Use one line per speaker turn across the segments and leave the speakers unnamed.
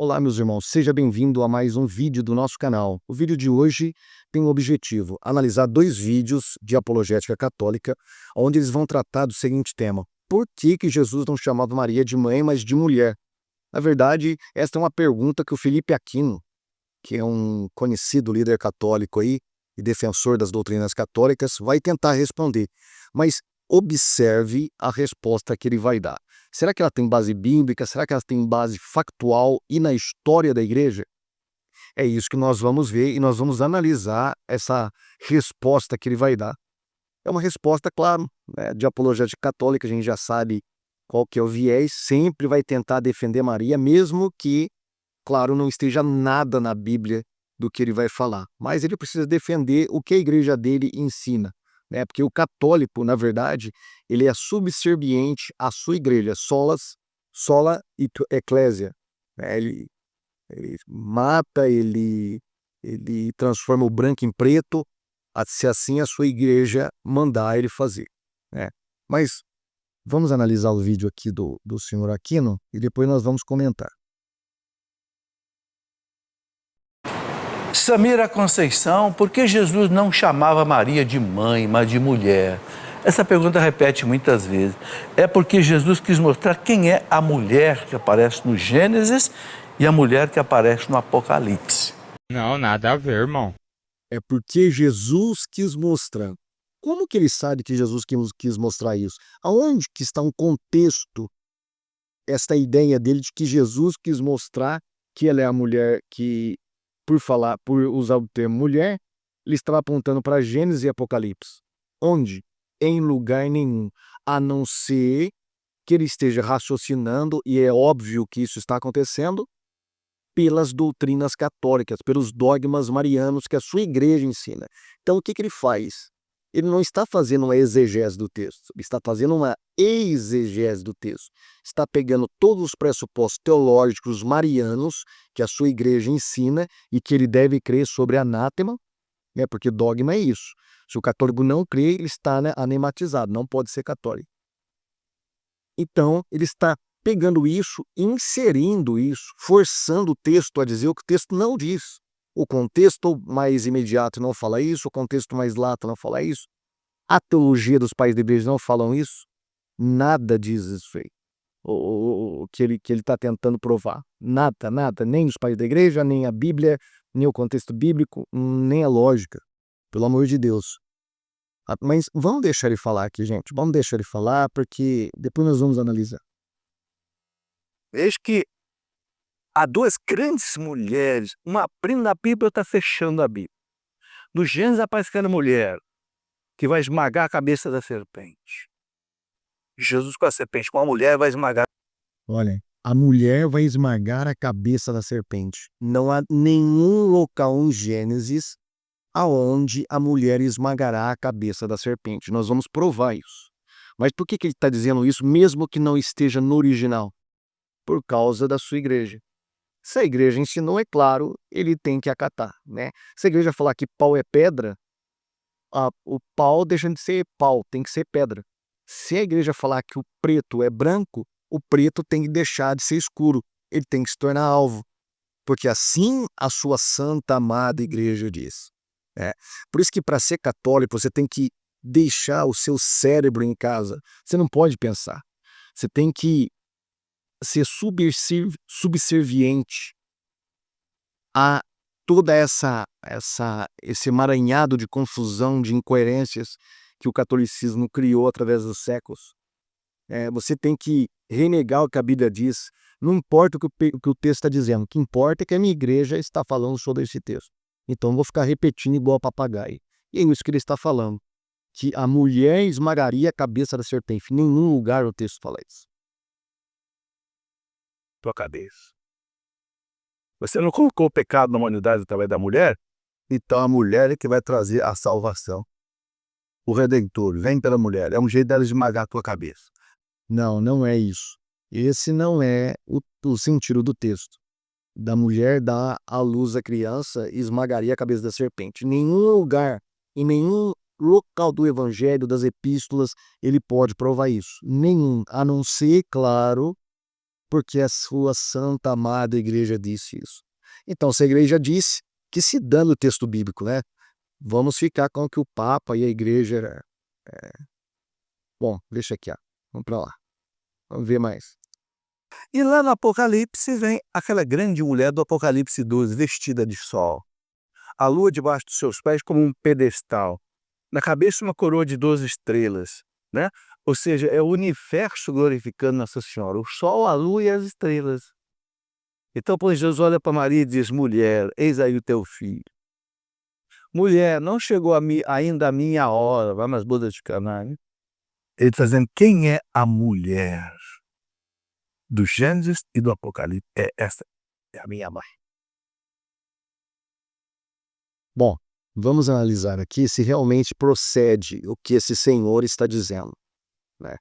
Olá, meus irmãos, seja bem-vindo a mais um vídeo do nosso canal. O vídeo de hoje tem o objetivo: analisar dois vídeos de apologética católica, onde eles vão tratar do seguinte tema: por que Jesus não chamava Maria de mãe, mas de mulher? Na verdade, esta é uma pergunta que o Felipe Aquino, que é um conhecido líder católico aí e defensor das doutrinas católicas, vai tentar responder. Mas observe a resposta que ele vai dar. Será que ela tem base bíblica? Será que ela tem base factual e na história da igreja? É isso que nós vamos ver e nós vamos analisar essa resposta que ele vai dar. É uma resposta, claro, né, de apologética católica, a gente já sabe qual que é o viés, sempre vai tentar defender Maria, mesmo que, claro, não esteja nada na Bíblia do que ele vai falar. Mas ele precisa defender o que a igreja dele ensina, né? Porque o católico, na verdade, ele é subserviente à sua igreja, sola ecclesia, né? Ele mata, ele transforma o branco em preto, se assim a sua igreja mandar ele fazer, né? Mas vamos analisar o vídeo aqui do senhor Aquino e depois nós vamos comentar.
Samira Conceição, por que Jesus não chamava Maria de mãe, mas de mulher? Essa pergunta repete muitas vezes. É porque Jesus quis mostrar quem é a mulher que aparece no Gênesis e a mulher que aparece no Apocalipse.
Não, nada a ver, irmão.
É porque Jesus quis mostrar. Como que ele sabe que Jesus quis mostrar isso? Aonde que está um contexto, esta ideia dele de que Jesus quis mostrar que ela é a mulher que, por usar o termo mulher, ele estava apontando para Gênesis e Apocalipse. Onde? Em lugar nenhum, a não ser que ele esteja raciocinando, e é óbvio que isso está acontecendo, pelas doutrinas católicas, pelos dogmas marianos que a sua igreja ensina. Então, o que ele faz? Ele não está fazendo uma exegese do texto, ele está fazendo uma exegese do texto. Está pegando todos os pressupostos teológicos marianos que a sua igreja ensina e que ele deve crer sobre anátema, né? Porque dogma é isso. Se o católico não crê, ele está, né, anematizado, não pode ser católico. Então, ele está pegando isso, inserindo isso, forçando o texto a dizer o que o texto não diz. O contexto mais imediato não fala isso, o contexto mais lato não fala isso. A teologia dos pais da igreja não falam isso. Nada diz isso aí. O que ele está tentando provar. Nada, nada. Nem os pais da igreja, nem a Bíblia, nem o contexto bíblico, nem a lógica. Pelo amor de Deus. Mas vamos deixar ele falar aqui, gente. Vamos deixar ele falar, porque depois nós vamos analisar.
Veja que há duas grandes mulheres, uma abrindo a Bíblia e outra fechando a Bíblia. No Gênesis aparece aquela mulher que vai esmagar a cabeça da serpente. Jesus com a serpente, com a mulher vai esmagar.
Olha, a mulher vai esmagar a cabeça da serpente. Não há nenhum local em Gênesis aonde a mulher esmagará a cabeça da serpente. Nós vamos provar isso. Mas por que ele está dizendo isso, mesmo que não esteja no original? Por causa da sua igreja. Se a igreja ensinou, é claro, ele tem que acatar, né? Se a igreja falar que pau é pedra, o pau deixa de ser pau, tem que ser pedra. Se a igreja falar que o preto é branco, o preto tem que deixar de ser escuro, ele tem que se tornar alvo, porque assim a sua santa, amada igreja diz. Por isso que para ser católico você tem que deixar o seu cérebro em casa, você não pode pensar, você tem que ser subserviente a toda esse emaranhado de confusão, de incoerências que o catolicismo criou através dos séculos. Você tem que renegar o que a Bíblia diz, não importa o que o texto está dizendo, o que importa é que a minha igreja está falando sobre esse texto. Então eu vou ficar repetindo igual papagaio. E é isso que ele está falando, que a mulher esmagaria a cabeça da serpente. Em nenhum lugar o texto fala isso.
Tua cabeça. Você não colocou o pecado na humanidade através da mulher? Então a mulher é que vai trazer a salvação. O Redentor vem pela mulher. É um jeito dela esmagar a tua cabeça.
Não, não é isso. Esse não é o sentido do texto. Da mulher dar à luz a criança e esmagaria a cabeça da serpente. Em nenhum lugar, em nenhum local do evangelho, das epístolas, ele pode provar isso. Nenhum, a não ser, claro, porque a sua santa, amada igreja disse isso. Então, se a igreja disse, que se dando o texto bíblico, né? Vamos ficar com o que o Papa e a igreja... Bom, deixa aqui, ó. Vamos para lá. Vamos ver mais.
E lá no Apocalipse vem aquela grande mulher do Apocalipse 12, vestida de sol. A lua debaixo dos seus pés como um pedestal. Na cabeça uma coroa de 12 estrelas, né? Ou seja, é o universo glorificando Nossa Senhora. O sol, a lua e as estrelas. Então, pois Jesus olha para Maria e diz, mulher, eis aí o teu filho. Mulher, não chegou ainda a minha hora, vai nas bodas de Caná, né? Ele está dizendo, quem é a mulher do Gênesis e do Apocalipse? Essa é a minha mãe.
Bom, vamos analisar aqui se realmente procede o que esse senhor está dizendo, né?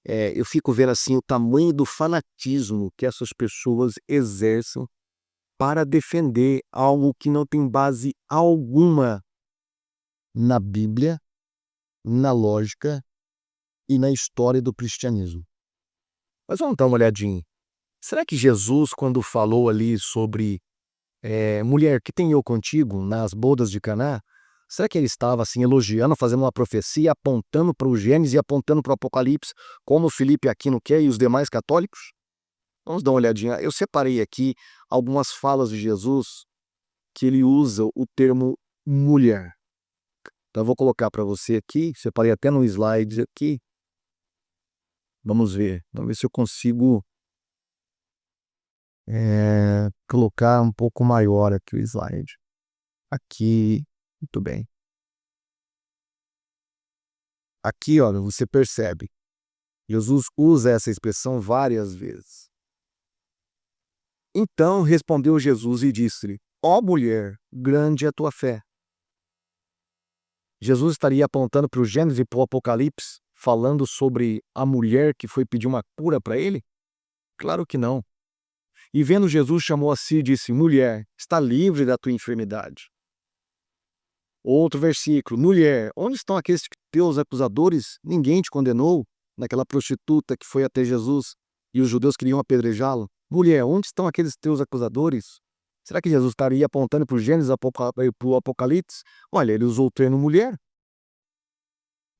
Eu fico vendo assim o tamanho do fanatismo que essas pessoas exercem para defender algo que não tem base alguma na Bíblia, na lógica e na história do cristianismo. Mas vamos dar uma olhadinha. Será que Jesus, quando falou ali sobre mulher, que tem eu contigo nas bodas de Caná, será que ele estava assim elogiando, fazendo uma profecia, apontando para o Gênesis e apontando para o Apocalipse, como o Felipe Aquino quer e os demais católicos? Vamos dar uma olhadinha. Eu separei aqui algumas falas de Jesus que ele usa o termo mulher. Então eu vou colocar para você aqui, separei até no slide aqui. Vamos ver se eu consigo colocar um pouco maior aqui o slide. Aqui, muito bem. Aqui, olha, você percebe, Jesus usa essa expressão várias vezes. Então respondeu Jesus e disse-lhe, ó mulher, grande é a tua fé. Jesus estaria apontando para o Gênesis e para o Apocalipse, falando sobre a mulher que foi pedir uma cura para ele? Claro que não. E vendo Jesus, chamou a si e disse, mulher, está livre da tua enfermidade. Outro versículo, mulher, onde estão aqueles teus acusadores? Ninguém te condenou? Naquela prostituta que foi até Jesus e os judeus queriam apedrejá-lo. Mulher, onde estão aqueles teus acusadores? Será que Jesus estaria apontando para o Gênesis e para o Apocalipse? Olha, ele usou o termo mulher.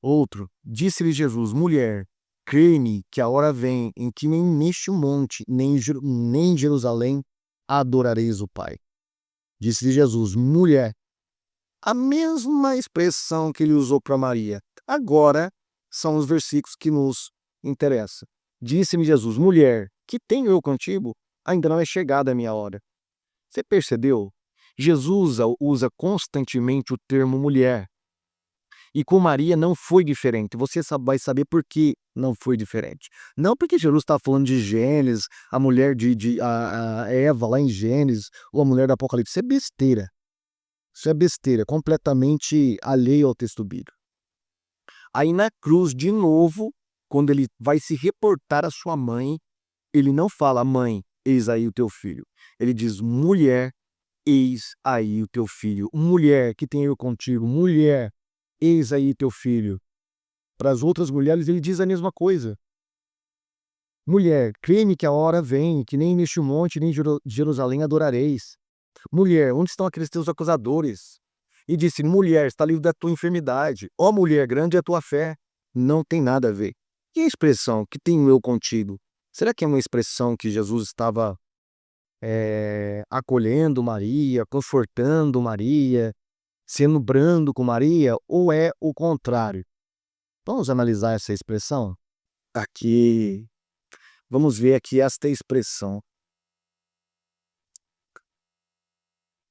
Outro, disse-lhe Jesus, mulher, crê-me que a hora vem em que nem neste monte, nem em Jerusalém adorareis o Pai. Disse-lhe Jesus, mulher, a mesma expressão que ele usou para Maria. Agora são os versículos que nos interessam. Disse-me Jesus, mulher, que tenho eu contigo? Ainda não é chegada a minha hora. Você percebeu? Jesus usa constantemente o termo mulher. E com Maria não foi diferente. Você vai saber por que não foi diferente. Não porque Jesus está falando de Gênesis, a mulher a Eva lá em Gênesis, ou a mulher do Apocalipse. Isso é besteira. Isso é besteira, completamente alheio ao texto bíblico. Aí na cruz, de novo, quando ele vai se reportar à sua mãe, ele não fala, mãe, eis aí o teu filho. Ele diz, mulher, eis aí o teu filho. Mulher, que tenho eu contigo. Mulher, eis aí teu filho. Para as outras mulheres ele diz a mesma coisa. Mulher, crê-me que a hora vem, que nem neste monte, nem em Jerusalém adorareis. Mulher, onde estão aqueles teus acusadores? E disse, mulher, está livre da tua enfermidade. Ó mulher, grande é a tua fé. Não tem nada a ver. E a expressão, que tenho eu contigo? Será que é uma expressão que Jesus estava acolhendo Maria, confortando Maria, sendo brando com Maria, ou é o contrário? Vamos analisar essa expressão? Aqui, vamos ver aqui esta expressão.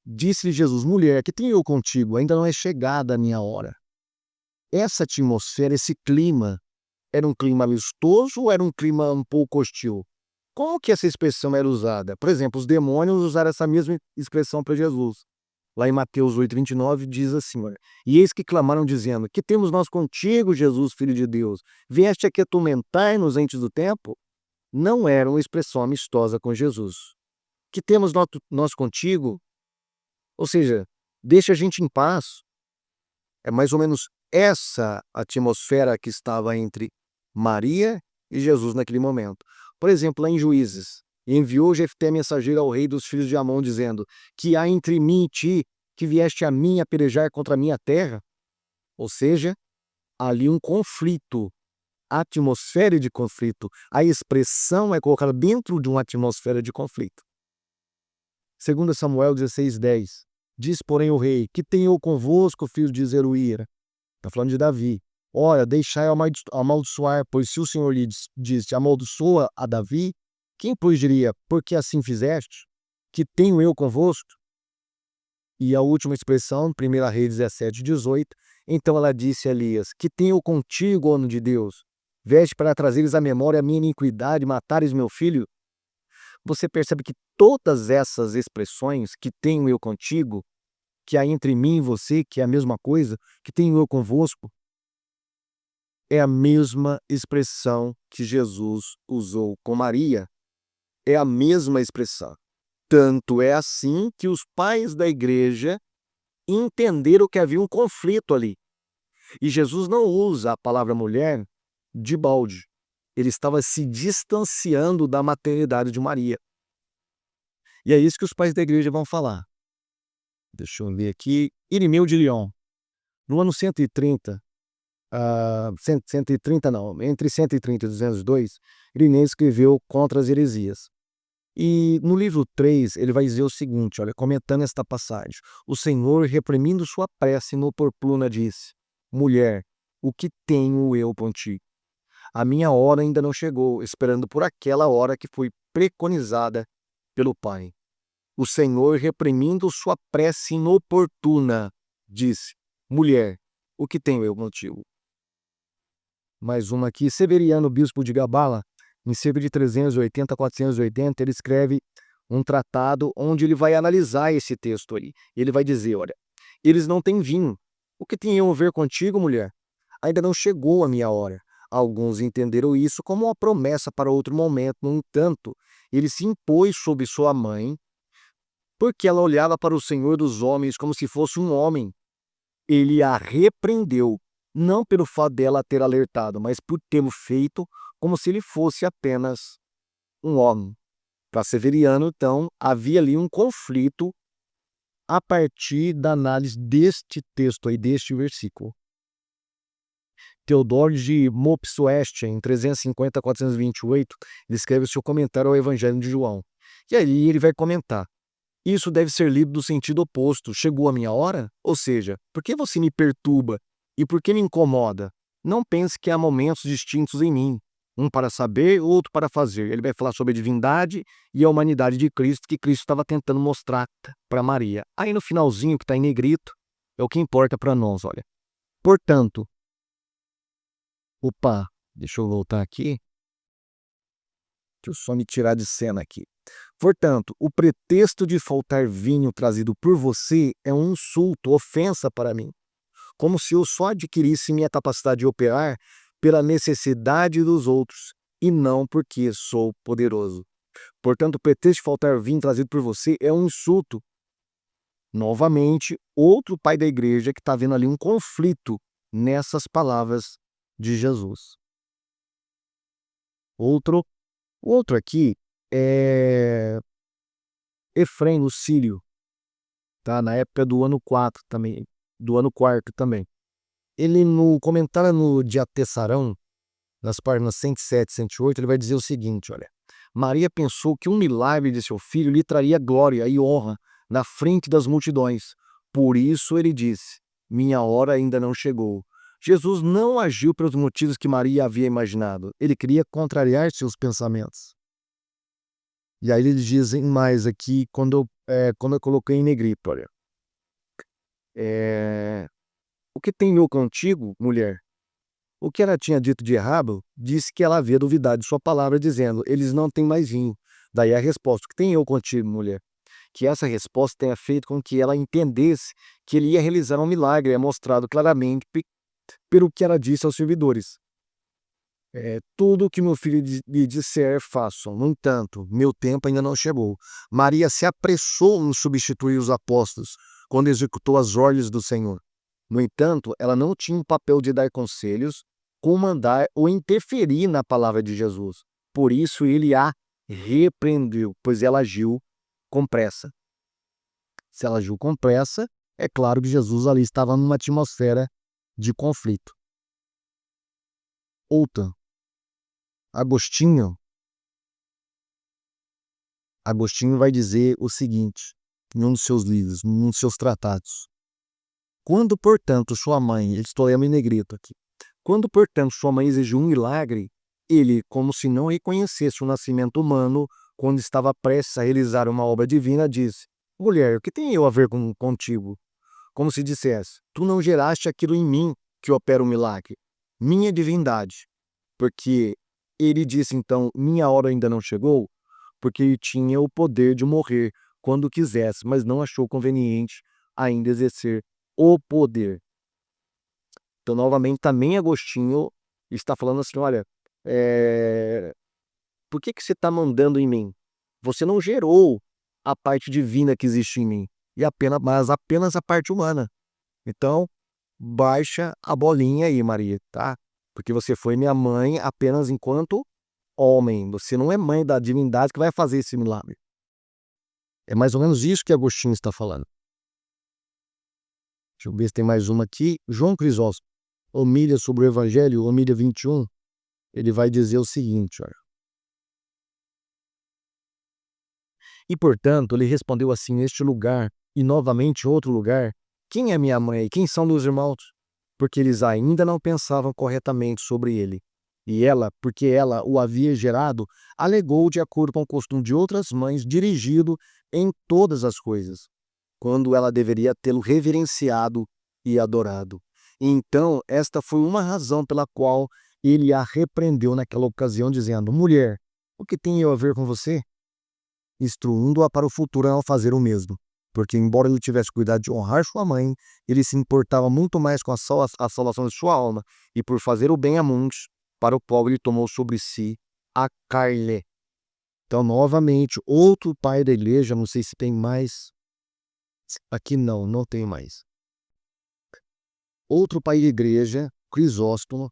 Disse-lhe Jesus, mulher, que tenho eu contigo? Ainda não é chegada a minha hora. Essa atmosfera, esse clima, era um clima amistoso ou era um clima um pouco hostil? Como que essa expressão era usada? Por exemplo, os demônios usaram essa mesma expressão para Jesus. Lá em Mateus 8,29 diz assim, olha, e eis que clamaram dizendo, que temos nós contigo, Jesus, Filho de Deus? Vieste aqui atormentar-nos antes do tempo? Não era uma expressão amistosa com Jesus. Que temos nós contigo? Ou seja, deixa a gente em paz. É mais ou menos essa atmosfera que estava entre Maria e Jesus naquele momento. Por exemplo, lá em Juízes, enviou Jefté mensageiro ao rei dos filhos de Amon, dizendo: que há entre mim e ti, que vieste a mim a pelejar contra a minha terra? Ou seja, ali um conflito, atmosfera de conflito. A expressão é colocada dentro de uma atmosfera de conflito. 2 Samuel 16:10. Diz, porém, o rei: que tenho eu convosco, filho de Zeruíra? Está falando de Davi. Ora, deixai amaldiçoar, pois se o Senhor lhe disse, amaldiçoa a Davi, quem pois diria, por que assim fizeste? Que tenho eu convosco? E a última expressão, 1 Reis 17:18, então ela disse a Elias: que tenho eu contigo, homem de Deus? Veste para trazeres à memória a minha iniquidade e matares meu filho? Você percebe que todas essas expressões, que tenho eu contigo, que há entre mim e você, que é a mesma coisa, que tenho eu convosco, é a mesma expressão que Jesus usou com Maria. É a mesma expressão. Tanto é assim que os pais da igreja entenderam que havia um conflito ali. E Jesus não usa a palavra mulher de balde. Ele estava se distanciando da maternidade de Maria. E é isso que os pais da igreja vão falar. Deixa eu ver aqui. Irineu de Lyon. No ano 130, entre 130 e 202, Irineu escreveu contra as heresias. E no livro 3, ele vai dizer o seguinte, olha, comentando esta passagem: o Senhor, reprimindo sua prece inoportuna, disse: mulher, o que tenho eu contigo? A minha hora ainda não chegou, esperando por aquela hora que foi preconizada pelo Pai. O Senhor, reprimindo sua prece inoportuna, disse: mulher, o que tenho eu contigo? Mais uma aqui, Severiano, bispo de Gabala, em cerca de 380 a 480, ele escreve um tratado onde ele vai analisar esse texto ali. Ele vai dizer, olha, eles não têm vinho. O que tinham a ver contigo, mulher? Ainda não chegou a minha hora. Alguns entenderam isso como uma promessa para outro momento. No entanto, ele se impôs sobre sua mãe, porque ela olhava para o Senhor dos homens como se fosse um homem. Ele a repreendeu, não pelo fato dela ter alertado, mas por tê-lo feito como se ele fosse apenas um homem. Para Severiano, então, havia ali um conflito a partir da análise deste texto aí, deste versículo. Teodoro de Mopsuestia, em 350 a 428, ele escreve o seu comentário ao Evangelho de João. E aí ele vai comentar: isso deve ser lido do sentido oposto. Chegou a minha hora? Ou seja, por que você me perturba e por que me incomoda? Não pense que há momentos distintos em mim, um para saber, outro para fazer. Ele vai falar sobre a divindade e a humanidade de Cristo, que Cristo estava tentando mostrar para Maria. Aí no finalzinho, que está em negrito, é o que importa para nós, olha. Portanto, deixa eu voltar aqui. Deixa eu só me tirar de cena aqui. Portanto, o pretexto de faltar vinho trazido por você é um insulto, ofensa para mim, como se eu só adquirisse minha capacidade de operar pela necessidade dos outros e não porque sou poderoso. Portanto, o pretexto de faltar vinho trazido por você é um insulto. Novamente, outro pai da igreja que está vendo ali um conflito nessas palavras de Jesus. Outro aqui é Efrem, o sírio, tá? Na época do ano 4 também, do ano 4 também. Ele, no comentário no Diatessarão, nas páginas 107 e 108, ele vai dizer o seguinte, olha: Maria pensou que um milagre de seu filho lhe traria glória e honra na frente das multidões. Por isso ele disse: minha hora ainda não chegou. Jesus não agiu pelos motivos que Maria havia imaginado. Ele queria contrariar seus pensamentos. E aí eles dizem mais aqui, quando eu coloquei em negrito, olha. O que tenho eu contigo, mulher? O que ela tinha dito de errado, disse que ela havia duvidado de sua palavra, dizendo: eles não têm mais vinho. Daí a resposta: o que tenho eu contigo, mulher? Que essa resposta tenha feito com que ela entendesse que ele ia realizar um milagre, é mostrado claramente pelo que ela disse aos servidores. Tudo o que meu filho lhe disser, façam. No entanto, meu tempo ainda não chegou. Maria se apressou em substituir os apóstolos quando executou as ordens do Senhor. No entanto, ela não tinha o papel de dar conselhos, comandar ou interferir na palavra de Jesus. Por isso ele a repreendeu, pois ela agiu com pressa. Se ela agiu com pressa, é claro que Jesus ali estava numa atmosfera de conflito. Outra, Agostinho vai dizer o seguinte, em um dos seus livros, em um dos seus tratados. Quando, portanto, sua mãe, estou lendo em negrito aqui, quando, portanto, sua mãe exigiu um milagre, ele, como se não reconhecesse o nascimento humano, quando estava prestes a realizar uma obra divina, disse: mulher, o que tenho eu a ver contigo? Como se dissesse: tu não geraste aquilo em mim que opera o milagre, minha divindade. Porque ele disse então: minha hora ainda não chegou, porque ele tinha o poder de morrer quando quisesse, mas não achou conveniente ainda exercer o poder. Então, novamente, também Agostinho está falando assim: olha, por que você está mandando em mim? Você não gerou a parte divina que existe em mim, mas apenas a parte humana. Então, baixa a bolinha aí, Maria, tá? Porque você foi minha mãe apenas enquanto homem. Você não é mãe da divindade que vai fazer esse milagre. É mais ou menos isso que Agostinho está falando. Deixa eu ver se tem mais uma aqui. João Crisóstomo, Homília sobre o Evangelho, Homília 21, ele vai dizer o seguinte, olha. E, portanto, ele respondeu assim, neste lugar, e novamente em outro lugar: quem é minha mãe e quem são meus irmãos? Porque eles ainda não pensavam corretamente sobre ele. E ela, porque ela o havia gerado, alegou de acordo com o costume de outras mães, dirigido em todas as coisas, quando ela deveria tê-lo reverenciado e adorado. E então, esta foi uma razão pela qual ele a repreendeu naquela ocasião, dizendo: mulher, o que tenho eu a ver com você? Instruindo-a para o futuro a não fazer o mesmo. Porque, embora ele tivesse cuidado de honrar sua mãe, ele se importava muito mais com a salvação de sua alma, e por fazer o bem a muitos, para o pobre ele tomou sobre si a carne. Então, novamente, outro pai da igreja, não sei se tem mais, aqui não tem mais. Outro pai da igreja, Crisóstomo,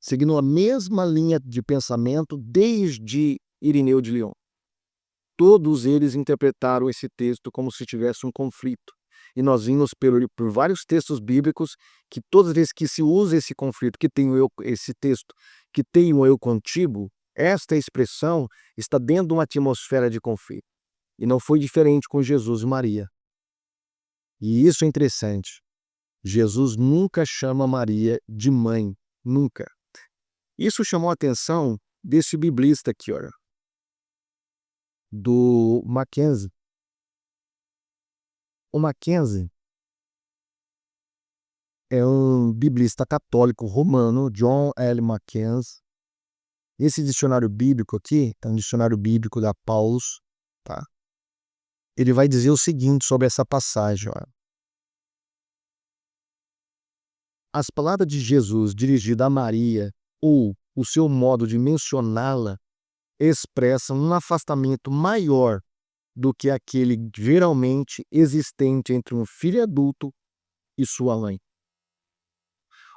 seguindo a mesma linha de pensamento desde Irineu de Lyon. Todos eles interpretaram esse texto como se tivesse um conflito. E nós vimos por vários textos bíblicos que todas as vezes que se usa esse conflito, que tem esse texto, que tem o eu contigo, esta expressão está dentro de uma atmosfera de conflito. E não foi diferente com Jesus e Maria. E isso é interessante. Jesus nunca chama Maria de mãe, nunca. Isso chamou a atenção desse biblista aqui, olha, do Mackenzie. O Mackenzie é um biblista católico romano, John L. Mackenzie. Esse dicionário bíblico aqui, é um dicionário bíblico da Paulus, tá? Ele vai dizer o seguinte sobre essa passagem, olha. As palavras de Jesus dirigidas a Maria, ou o seu modo de mencioná-la, expressam um afastamento maior do que aquele geralmente existente entre um filho adulto e sua mãe.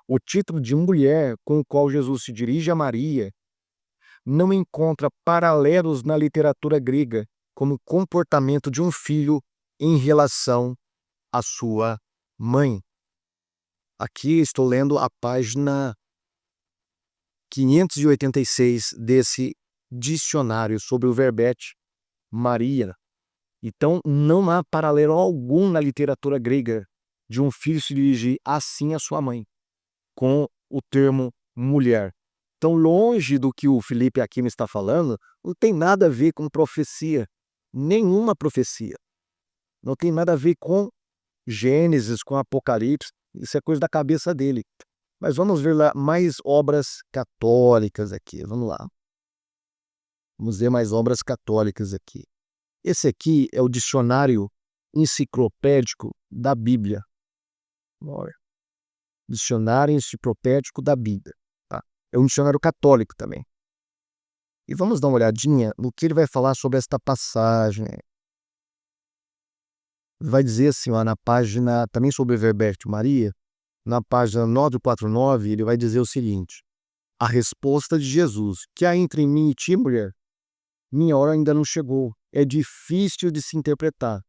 O título de mulher com o qual Jesus se dirige a Maria não encontra paralelos na literatura grega como o comportamento de um filho em relação à sua mãe. Aqui estou lendo a página 586 desse dicionário sobre o verbete Maria. Então, não há paralelo algum na literatura grega de um filho se dirigir assim à sua mãe, com o termo mulher. Tão longe do que o Felipe aqui me está falando, não tem nada a ver com profecia, nenhuma profecia. Não tem nada a ver com Gênesis, com Apocalipse, isso é coisa da cabeça dele. Mas vamos ver lá mais obras católicas aqui, vamos lá. Vamos ver mais obras católicas aqui. Esse aqui é o dicionário enciclopédico da Bíblia. Olha. Dicionário enciclopédico da Bíblia. Tá? É um dicionário católico também. E vamos dar uma olhadinha no que ele vai falar sobre esta passagem. Ele vai dizer assim, ó, na página, também sobre o verbete Maria, na página 949, ele vai dizer o seguinte: a resposta de Jesus, que há entre mim e ti, mulher, minha hora ainda não chegou. É difícil de se interpretar,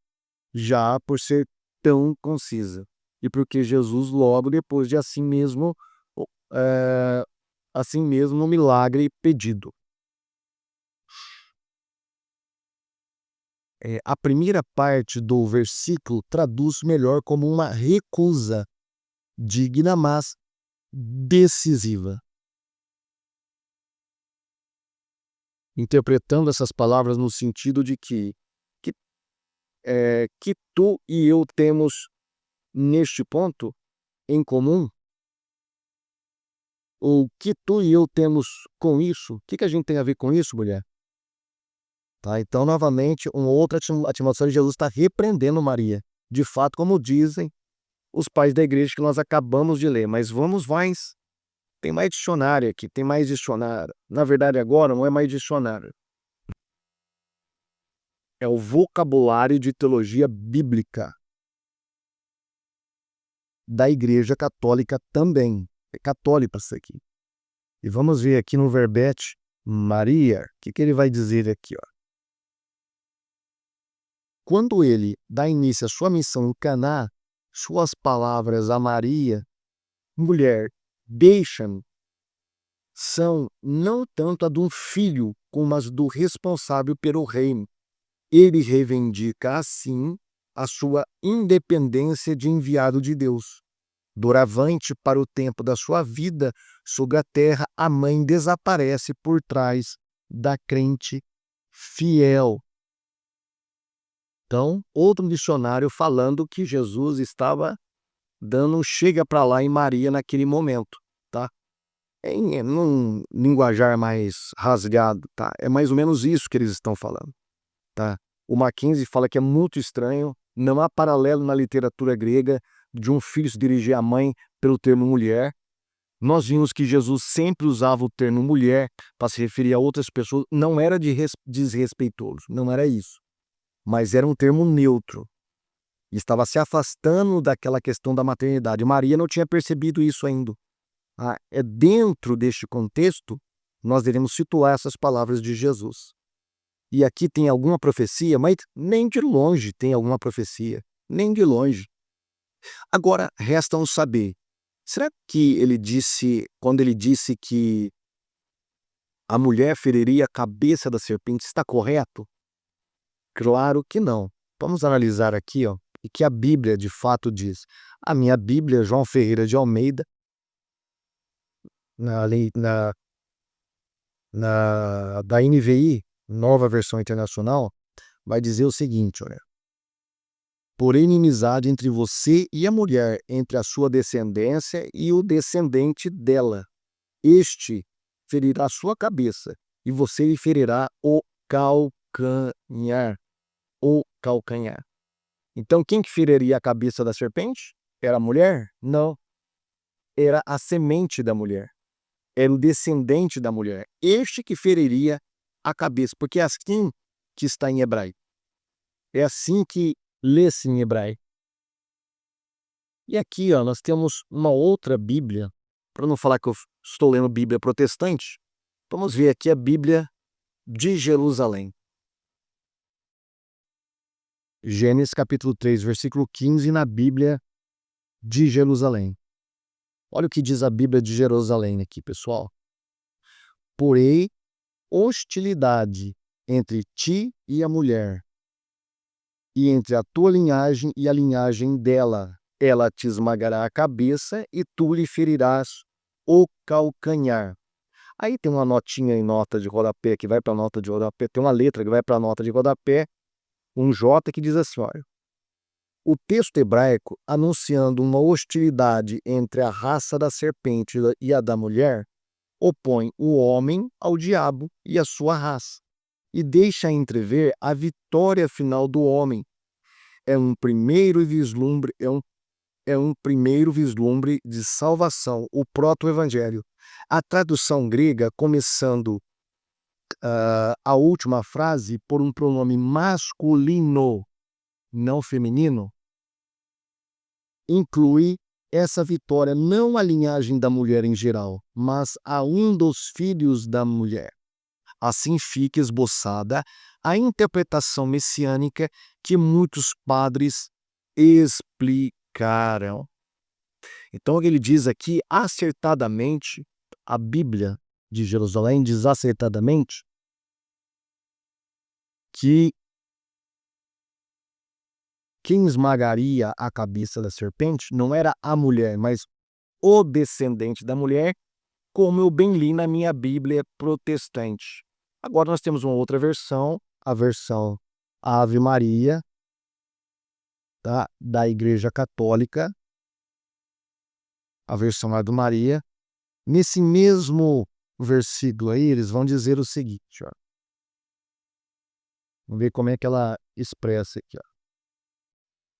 já por ser tão concisa. E porque Jesus, logo depois de assim mesmo, no milagre pedido. A primeira parte do versículo traduz melhor como uma recusa digna, mas decisiva. Interpretando essas palavras no sentido de que tu e eu temos neste ponto em comum, ou que tu e eu temos com isso. O que a gente tem a ver com isso, mulher? Tá? Então, novamente, uma outra atmosfera de Jesus está repreendendo Maria. De fato, como dizem os pais da igreja que nós acabamos de ler. Mas vamos mais. Tem mais dicionário aqui, tem mais dicionário. Na verdade, agora não é mais dicionário. É o vocabulário de teologia bíblica da Igreja Católica também. É católica isso aqui. E vamos ver aqui no verbete Maria, o que ele vai dizer aqui, ó. Quando ele dá início à sua missão em Caná, suas palavras a Maria, mulher, deixa-me, são não tanto a de um filho, como as do responsável pelo reino. Ele reivindica, assim, a sua independência de enviado de Deus. Doravante para o tempo da sua vida sobre a terra, a mãe desaparece por trás da crente fiel. Então, outro dicionário falando que Jesus estava dando um chega para lá em Maria naquele momento, tá? Num linguajar mais rasgado, tá? É mais ou menos isso que eles estão falando, tá? O Mackenzie fala que é muito estranho, não há paralelo na literatura grega de um filho se dirigir à mãe pelo termo mulher. Nós vimos que Jesus sempre usava o termo mulher para se referir a outras pessoas, não era desrespeitoso, não era isso, mas era um termo neutro. E estava se afastando daquela questão da maternidade. Maria não tinha percebido isso ainda. É dentro deste contexto, nós devemos situar essas palavras de Jesus. E aqui tem alguma profecia, mas nem de longe tem alguma profecia, nem de longe. Agora, resta-nos saber, será que ele disse, quando ele disse que a mulher feriria a cabeça da serpente, está correto? Claro que não. Vamos analisar aqui, ó, e que a Bíblia de fato diz. A minha Bíblia, João Ferreira de Almeida, da NVI, Nova Versão Internacional, vai dizer o seguinte, olha. Por inimizade entre você e a mulher, entre a sua descendência e o descendente dela. Este ferirá a sua cabeça, e você lhe ferirá o calcanhar. O calcanhar. Então, quem que feriria a cabeça da serpente? Era a mulher? Não. Era a semente da mulher. Era o descendente da mulher. Este que feriria a cabeça, porque é assim que está em hebraico. É assim que lê-se em hebraico. E aqui, ó, nós temos uma outra Bíblia, para não falar que eu estou lendo Bíblia protestante, vamos ver aqui a Bíblia de Jerusalém. Gênesis capítulo 3, versículo 15, na Bíblia de Jerusalém. Olha o que diz a Bíblia de Jerusalém aqui, pessoal. Porém, hostilidade entre ti e a mulher, e entre a tua linhagem e a linhagem dela. Ela te esmagará a cabeça e tu lhe ferirás o calcanhar. Aí tem uma notinha em nota de rodapé que vai para a nota de rodapé, tem uma letra que vai para a nota de rodapé, um J que diz assim, olha. O texto hebraico, anunciando uma hostilidade entre a raça da serpente e a da mulher, opõe o homem ao diabo e a sua raça, e deixa entrever a vitória final do homem. É um primeiro vislumbre de salvação, o proto-evangelho. A tradução grega, começando a última frase por um pronome masculino, não feminino, inclui essa vitória não à linhagem da mulher em geral, mas a um dos filhos da mulher. Assim fica esboçada a interpretação messiânica que muitos padres explicaram. Então ele diz aqui acertadamente, a Bíblia de Jerusalém diz acertadamente que quem esmagaria a cabeça da serpente não era a mulher, mas o descendente da mulher, como eu bem li na minha Bíblia protestante. Agora nós temos uma outra versão, a versão Ave Maria, tá? Da Igreja Católica, a versão Ave Maria. Nesse mesmo versículo aí, eles vão dizer o seguinte, ó. Vamos ver como é que ela expressa aqui, ó.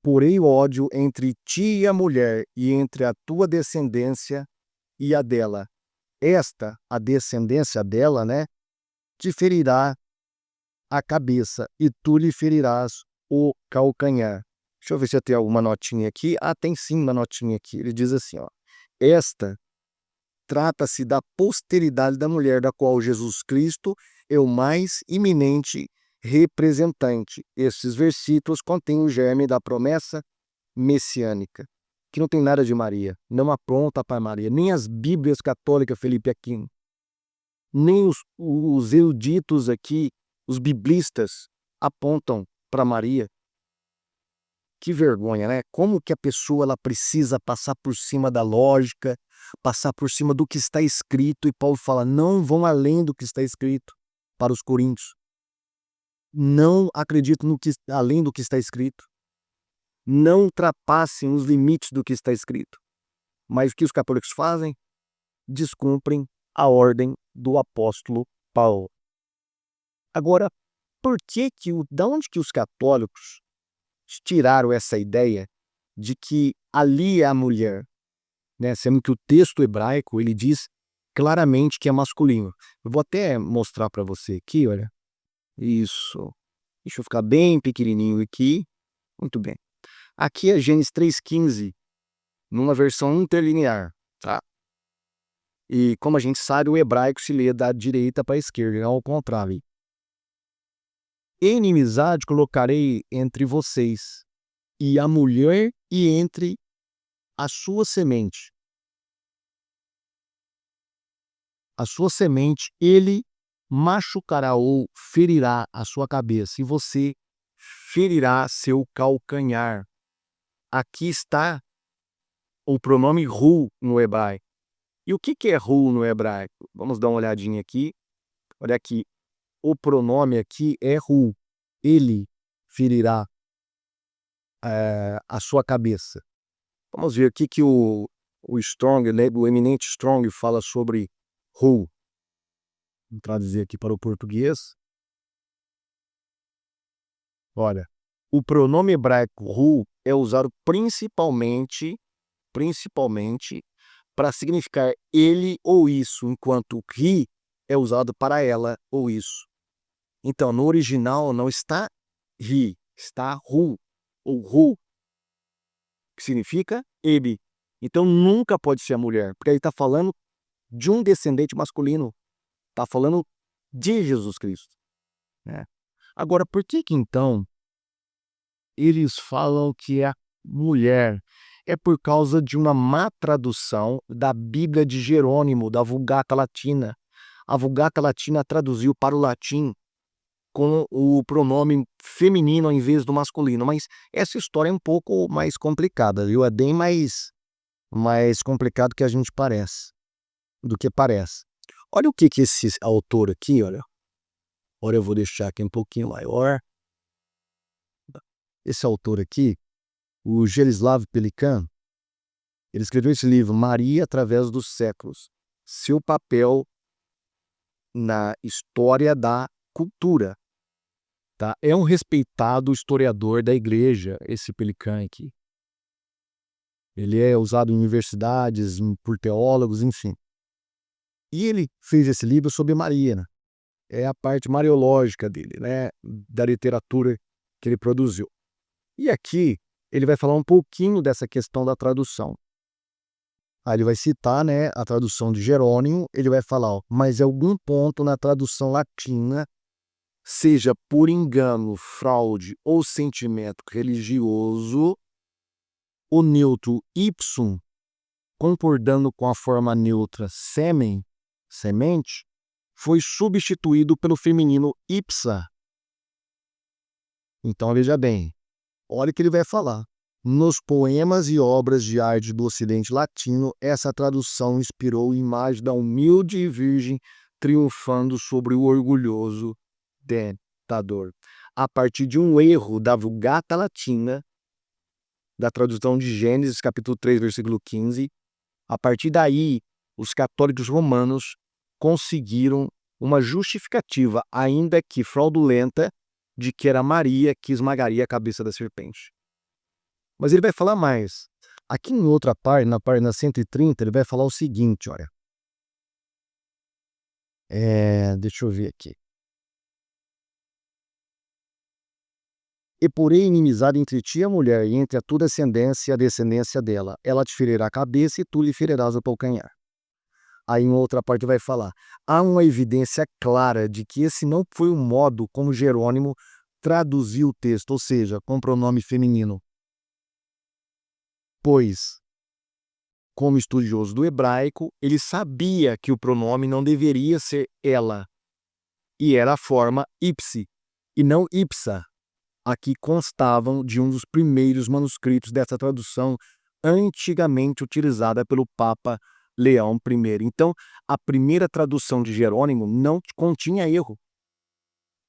Porém o ódio entre ti e a mulher, e entre a tua descendência e a dela. Esta, a descendência dela, né, te ferirá a cabeça, e tu lhe ferirás o calcanhar. Deixa eu ver se eu tenho alguma notinha aqui. Ah, tem sim uma notinha aqui. Ele diz assim, ó. Esta trata-se da posteridade da mulher, da qual Jesus Cristo é o mais iminente representante. Esses versículos contêm o germe da promessa messiânica, que não tem nada de Maria, não apronta para Maria, nem as Bíblias católicas Felipe Aquino, nem os eruditos aqui, os biblistas, apontam para Maria. Que vergonha, né? Como que a pessoa ela precisa passar por cima da lógica, passar por cima do que está escrito, e Paulo fala, não vão além do que está escrito para os coríntios. Não acreditam no que além do que está escrito. Não ultrapassem os limites do que está escrito. Mas o que os católicos fazem? Descumprem a ordem do apóstolo Paulo. Agora, por que da onde que os católicos tiraram essa ideia de que ali é a mulher, né? Sendo que o texto hebraico ele diz claramente que é masculino. Eu vou até mostrar para você aqui, olha. Isso. Deixa eu ficar bem pequenininho aqui. Muito bem. Aqui é Gênesis 3,15, numa versão interlinear, tá? E como a gente sabe, o hebraico se lê da direita para a esquerda, não ao contrário. Inimizade colocarei entre vocês e a mulher e entre a sua semente. A sua semente, ele machucará ou ferirá a sua cabeça, e você ferirá seu calcanhar. Aqui está o pronome hu no hebraico. E o que é hu no hebraico? Vamos dar uma olhadinha aqui. Olha aqui. O pronome aqui é hu. Ele ferirá a sua cabeça. Vamos ver o que o Strong, né, o eminente Strong fala sobre hu. Vou traduzir aqui para o português. Olha, o pronome hebraico hu é usado principalmente para significar ele ou isso, enquanto he é usado para ela ou isso. Então, no original não está he, está hu, ou hu, que significa ele. Então, nunca pode ser a mulher, porque ele está falando de um descendente masculino, está falando de Jesus Cristo, né? Agora, por que então eles falam que é mulher? É por causa de uma má tradução da Bíblia de Jerônimo, da Vulgata Latina. A Vulgata Latina traduziu para o latim com o pronome feminino ao invés do masculino, mas essa história é um pouco mais complicada, viu? É bem mais complicado que a gente do que parece. Olha o que esse autor aqui, olha. Agora eu vou deixar aqui um pouquinho maior. Esse autor aqui, o Gerislav Pelikan, ele escreveu esse livro, Maria através dos séculos, seu papel na história da cultura. Tá? É um respeitado historiador da igreja, esse Pelikan aqui. Ele é usado em universidades, por teólogos, enfim. E ele fez esse livro sobre Maria, né? É a parte mariológica dele, né? Da literatura que ele produziu. E aqui ele vai falar um pouquinho dessa questão da tradução. Aí ele vai citar, né, a tradução de Jerônimo, ele vai falar, ó, mas algum ponto na tradução latina, seja por engano, fraude ou sentimento religioso, o neutro ipsum, concordando com a forma neutra semen, semente, foi substituído pelo feminino ipsa. Então veja bem, olha o que ele vai falar. Nos poemas e obras de arte do Ocidente Latino, essa tradução inspirou a imagem da humilde virgem triunfando sobre o orgulhoso tentador. A partir de um erro da Vulgata Latina, da tradução de Gênesis, capítulo 3, versículo 15, a partir daí, os católicos romanos conseguiram uma justificativa, ainda que fraudulenta, de que era Maria que esmagaria a cabeça da serpente. Mas ele vai falar mais. Aqui em outra parte, na página 130, ele vai falar o seguinte, olha. Deixa eu ver aqui. E porém inimizade entre ti e a mulher, e entre a tua descendência e a descendência dela. Ela te ferirá a cabeça e tu lhe ferirás o calcanhar. Aí em outra parte vai falar. Há uma evidência clara de que esse não foi o modo como Jerônimo traduziu o texto, ou seja, com pronome feminino. Pois, como estudioso do hebraico, ele sabia que o pronome não deveria ser ela, e era a forma ipsi, e não ipsa. Aqui constavam de um dos primeiros manuscritos dessa tradução antigamente utilizada pelo Papa Leão I. Então, a primeira tradução de Jerônimo não continha erro.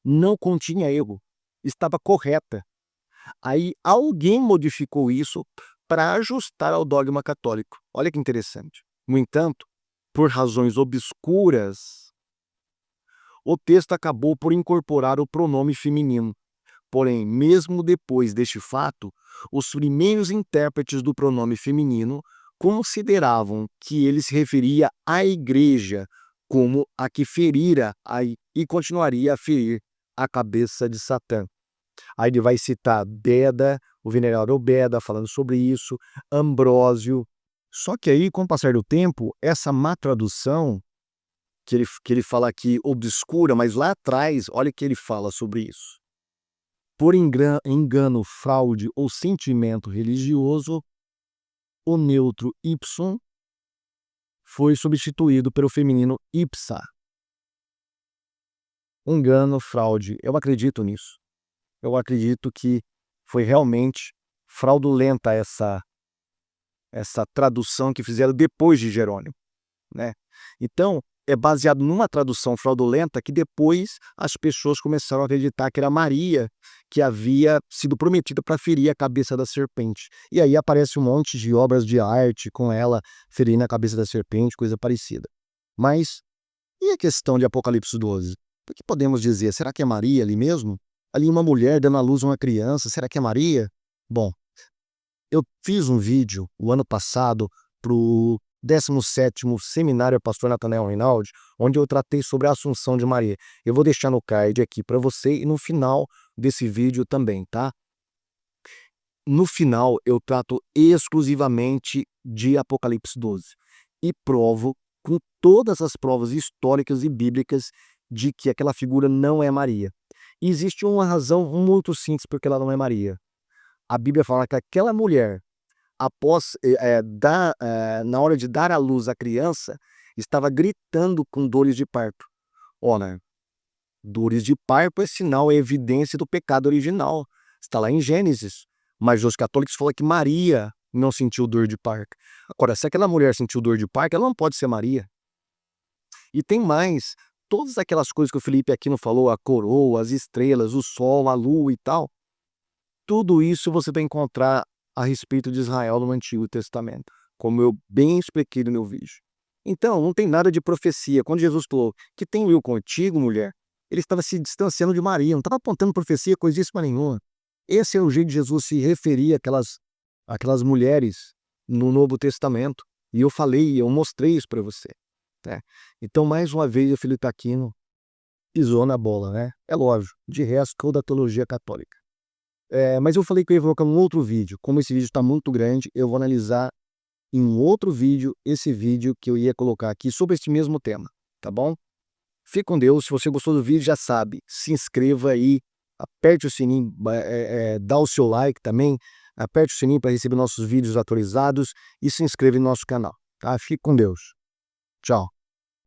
Não continha erro. Estava correta. Aí alguém modificou isso para ajustar ao dogma católico. Olha que interessante. No entanto, por razões obscuras, o texto acabou por incorporar o pronome feminino. Porém, mesmo depois deste fato, os primeiros intérpretes do pronome feminino consideravam que ele se referia à igreja como a que ferira e continuaria a ferir a cabeça de Satã. Aí ele vai citar Beda, o venerável Beda, falando sobre isso, Ambrósio. Só que aí, com o passar do tempo, essa má tradução, que ele fala aqui obscura, mas lá atrás, olha o que ele fala sobre isso. Por engano, fraude ou sentimento religioso, o neutro ipsum foi substituído pelo feminino ipsa. Engano, fraude, eu acredito nisso. Eu acredito que foi realmente fraudulenta essa tradução que fizeram depois de Jerônimo, né? Então, é baseado numa tradução fraudulenta que depois as pessoas começaram a acreditar que era Maria que havia sido prometida para ferir a cabeça da serpente. E aí aparece um monte de obras de arte com ela ferindo a cabeça da serpente, coisa parecida. Mas, e a questão de Apocalipse 12? O que podemos dizer? Será que é Maria ali mesmo? Ali uma mulher dando à luz a uma criança, será que é Maria? Bom, eu fiz um vídeo o ano passado para o 17º Seminário Pastor Natanael Rinaldi, onde eu tratei sobre a Assunção de Maria. Eu vou deixar no card aqui para você e no final desse vídeo também, tá? No final, eu trato exclusivamente de Apocalipse 12 e provo com todas as provas históricas e bíblicas de que aquela figura não é Maria. E existe uma razão muito simples porque ela não é Maria. A Bíblia fala que aquela mulher, após na hora de dar à luz a criança, estava gritando com dores de parto. Ora, dores de parto é sinal, é evidência do pecado original. Está lá em Gênesis. Mas os católicos falam que Maria não sentiu dor de parto. Agora, se aquela mulher sentiu dor de parto, ela não pode ser Maria. E tem mais. Todas aquelas coisas que o Felipe Aquino falou, a coroa, as estrelas, o sol, a lua e tal, tudo isso você vai encontrar a respeito de Israel no Antigo Testamento, como eu bem expliquei no meu vídeo. Então, não tem nada de profecia. Quando Jesus falou que tenho eu contigo, mulher, ele estava se distanciando de Maria, não estava apontando profecia, coisíssima nenhuma. Esse é o jeito de Jesus se referir àquelas mulheres no Novo Testamento. E eu falei, eu mostrei isso para você. Né? Então, mais uma vez, o Felipe Aquino pisou na bola, né? É lógico, de resto, toda a teologia católica. Mas eu falei que eu ia colocar um outro vídeo. Como esse vídeo está muito grande, eu vou analisar em um outro vídeo esse vídeo que eu ia colocar aqui sobre este mesmo tema, tá bom? Fique com Deus. Se você gostou do vídeo, já sabe, se inscreva aí, aperte o sininho, dá o seu like também, aperte o sininho para receber nossos vídeos atualizados e se inscreva no nosso canal, tá? Fique com Deus. Tchau.